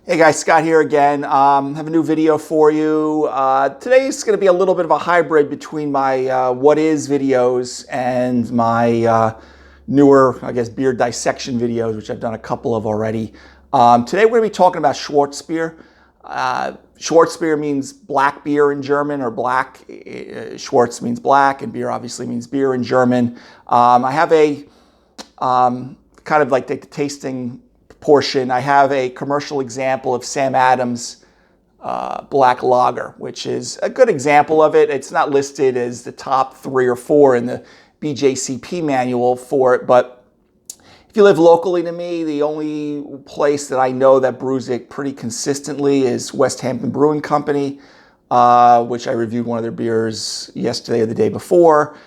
Hey guys, Scott here again. Have a new video for you. Today is going to be a little bit of a hybrid between my what is videos and my newer, I guess, beer dissection videos, which I've done a couple of already. Today we're going to be talking about Schwartzbier. Schwartzbier means black beer in German, or black. Schwarz means black, and beer obviously means beer in German. I have a kind of like the tasting portion. I have a commercial example of Sam Adams black lager, which is a good example of it. It's not listed as the top 3 or 4 in the BJCP manual for it, but if you live locally to me, the only place that I know that brews it pretty consistently is West Hampton Brewing Company, which I reviewed one of their beers yesterday or the day before.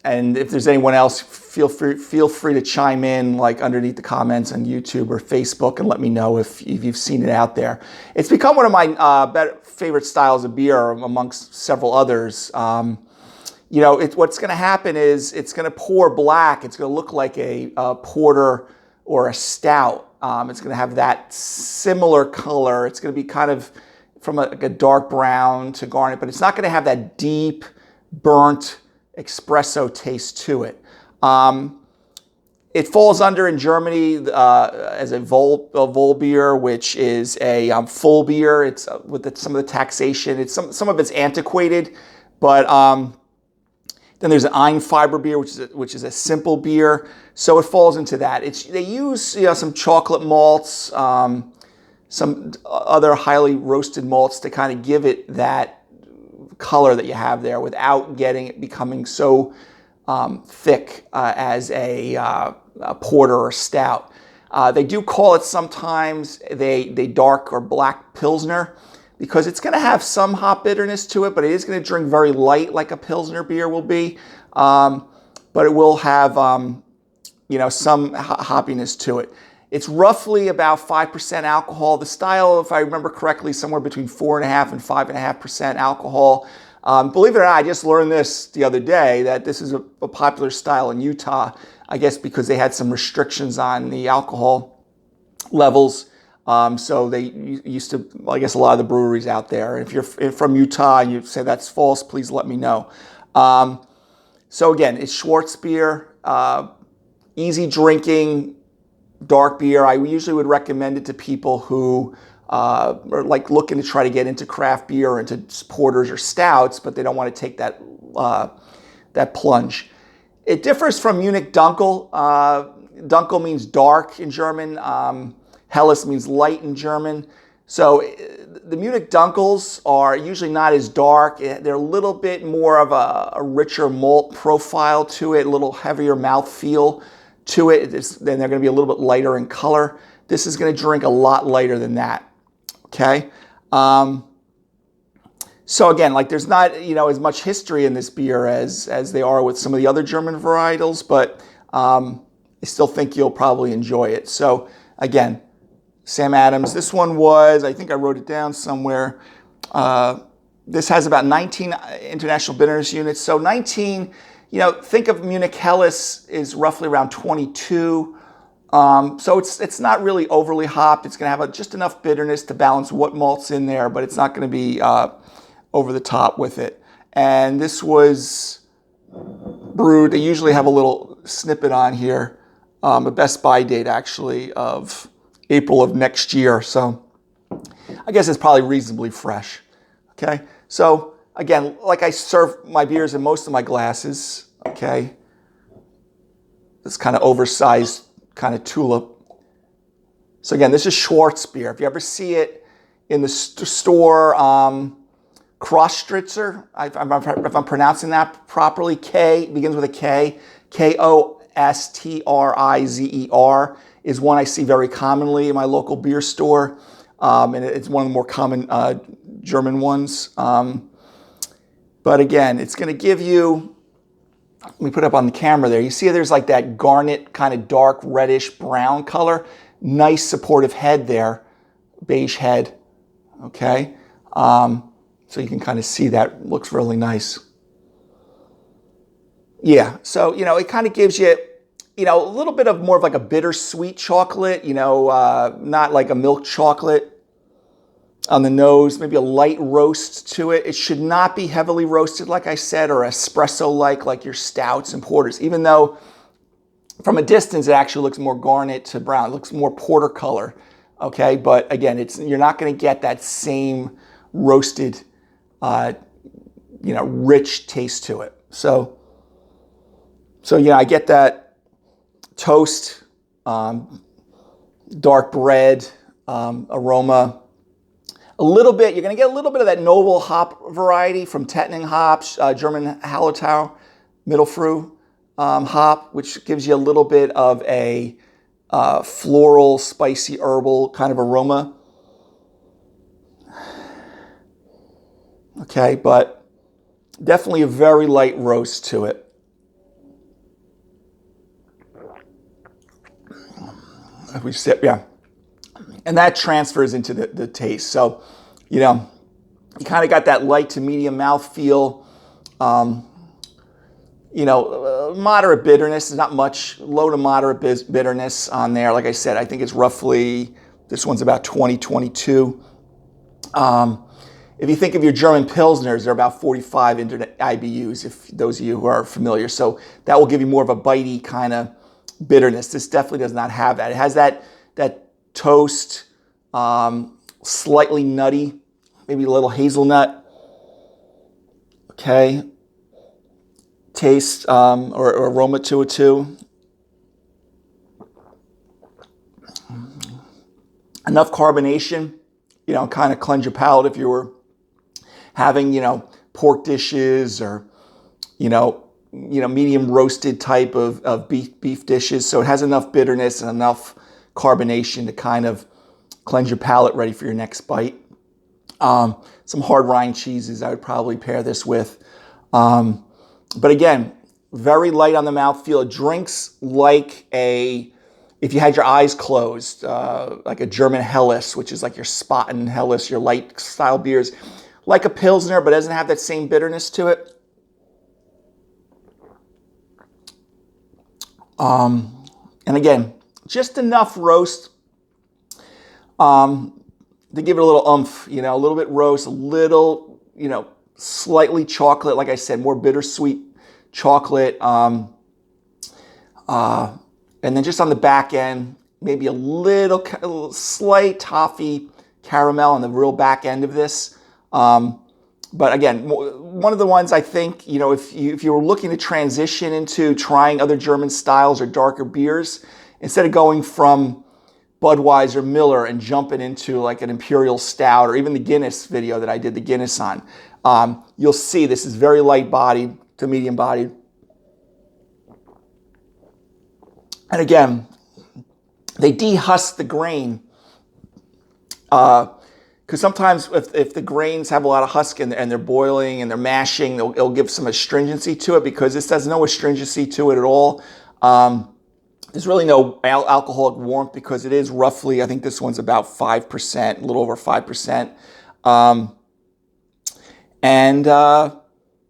And if there's anyone else, feel free to chime in, like underneath the comments on YouTube or Facebook, and let me know if you've seen it out there. It's become one of my favorite styles of beer, amongst several others. What's going to happen is it's going to pour black. It's going to look like a porter or a stout. It's going to have that similar color. It's going to be kind of from like a dark brown to garnet, but it's not going to have that deep, burnt espresso taste to it. It falls under in Germany as a Vol beer, which is a full beer. It's with some of the taxation. It's some of it's antiquated, but then there's an Einfiber beer, which is a simple beer. So it falls into that. They use some chocolate malts, some other highly roasted malts to kind of give it that color that you have there without getting it becoming so thick as a porter or stout. They do call it sometimes they dark or black Pilsner, because it's going to have some hop bitterness to it, but it is going to drink very light like a Pilsner beer will be. But it will have some hoppiness to it. It's roughly about 5% alcohol. The style, if I remember correctly, somewhere between 4.5% and 5.5% alcohol. Believe it or not, I just learned this the other day, that this is a popular style in Utah, I guess because they had some restrictions on the alcohol levels. So they used to, I guess, a lot of the breweries out there. If you're from Utah and you say that's false, please let me know. So again, it's Schwartzbier, easy drinking, dark beer. I usually would recommend it to people who are like looking to try to get into craft beer or into porters or stouts, but they don't want to take that plunge. It differs from Munich Dunkel. Dunkel means dark in German. Helles means light in German. So the Munich Dunkels are usually not as dark. They're a little bit more of a richer malt profile to it, a little heavier mouthfeel to it. Then they're going to be a little bit lighter in color. This is going to drink a lot lighter than that. Okay. So again, like there's not as much history in this beer as they are with some of the other German varietals, but I still think you'll probably enjoy it. So again, Sam Adams. This one was, I think I wrote it down somewhere. This has about 19 international bitterness units. So 19. Think of Munich Helles is roughly around 22. So it's not really overly hopped. It's going to have just enough bitterness to balance what malt's in there, but it's not going to be over the top with it. And this was brewed. They usually have a little snippet on here, a Best Buy date actually of April of next year. So I guess it's probably reasonably fresh. Okay. So again, like I serve my beers in most of my glasses, okay? This kind of oversized kind of tulip. So again, this is Schwartzbier. If you ever see it in the store, Krostritzer, if I'm pronouncing that properly, begins with a K, Kostrizer is one I see very commonly in my local beer store. And it's one of the more common German ones. But again, it's going to give you, let me put it up on the camera there. You see there's like that garnet kind of dark reddish brown color. Nice supportive head there, beige head. Okay. So you can kind of see that. Looks really nice. Yeah. So, it kind of gives you you know, a little bit of more of like a bittersweet chocolate, you know, not like a milk chocolate on the nose, maybe a light roast to it. It should not be heavily roasted, like I said, or espresso-like, like your stouts and porters, even though from a distance it actually looks more garnet to brown. It looks more porter color, okay? But again, you're not going to get that same roasted, you know, rich taste to it. So yeah, I get that toast, dark bread aroma. A little bit, you're going to get a little bit of that noble hop variety from Tettnang hops, German Hallertau, Mittelfrüh hop, which gives you a little bit of a floral, spicy, herbal kind of aroma. Okay, but definitely a very light roast to it. If we sip, yeah. And that transfers into the taste. So, you know, you kind of got that light to medium mouthfeel. You know, moderate bitterness. There's not much, low to moderate bitterness on there. Like I said, I think it's roughly, this one's about 20-22. If you think of your German Pilsners, they're about 45 IBUs, if those of you who are familiar. So that will give you more of a bitey kind of bitterness. This definitely does not have that. It has that toast, slightly nutty, maybe a little hazelnut. Okay. Taste or aroma to it too. Enough carbonation, you know, kind of cleanse your palate if you were having, you know, pork dishes or, you know, medium roasted type of beef dishes. So it has enough bitterness and enough carbonation to kind of cleanse your palate, ready for your next bite. Some hard rind cheeses I would probably pair this with. But again, very light on the mouthfeel. It drinks like if you had your eyes closed, like a German Helles, which is like your Spaten Helles, your light style beers. Like a Pilsner, but doesn't have that same bitterness to it. And again, just enough roast to give it a little oomph, you know, a little bit roast, a little, you know, slightly chocolate, like I said, more bittersweet chocolate. And then just on the back end, maybe a little slight toffee caramel on the real back end of this. But again, one of the ones I think, you know, if you were looking to transition into trying other German styles or darker beers, instead of going from Budweiser, Miller, and jumping into like an Imperial Stout or even the Guinness video that I did the Guinness on, you'll see this is very light bodied to medium bodied. And again, they dehusk the grain because sometimes if the grains have a lot of husk and they're boiling and they're mashing, it'll give some astringency to it, because this has no astringency to it at all. There's really no alcoholic warmth because it is roughly, I think this one's about 5%, a little over 5%.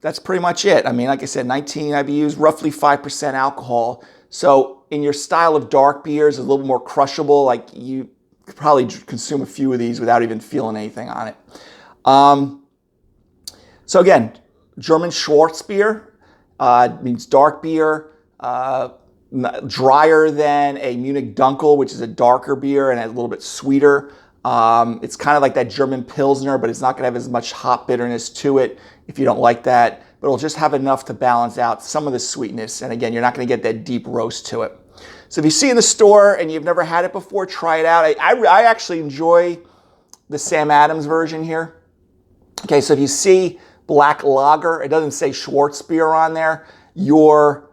That's pretty much it. I mean, like I said, 19 IBUs, roughly 5% alcohol. So in your style of dark beers, it's a little more crushable. Like you could probably consume a few of these without even feeling anything on it. So again, German Schwartzbier means dark beer, drier than a Munich Dunkel, which is a darker beer and a little bit sweeter. It's kind of like that German Pilsner, but it's not going to have as much hop bitterness to it if you don't like that. But it'll just have enough to balance out some of the sweetness. And again, you're not going to get that deep roast to it. So if you see in the store and you've never had it before, try it out. I actually enjoy the Sam Adams version here. Okay, so if you see black lager, it doesn't say Schwartzbier on there. Your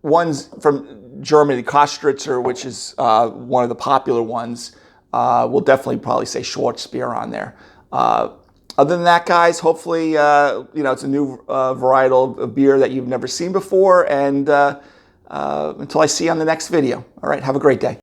ones from Germany, Kostritzer, which is one of the popular ones, will definitely probably say Schwartzbier on there. Other than that, guys, hopefully, it's a new varietal of beer that you've never seen before. And until I see you on the next video. All right, have a great day.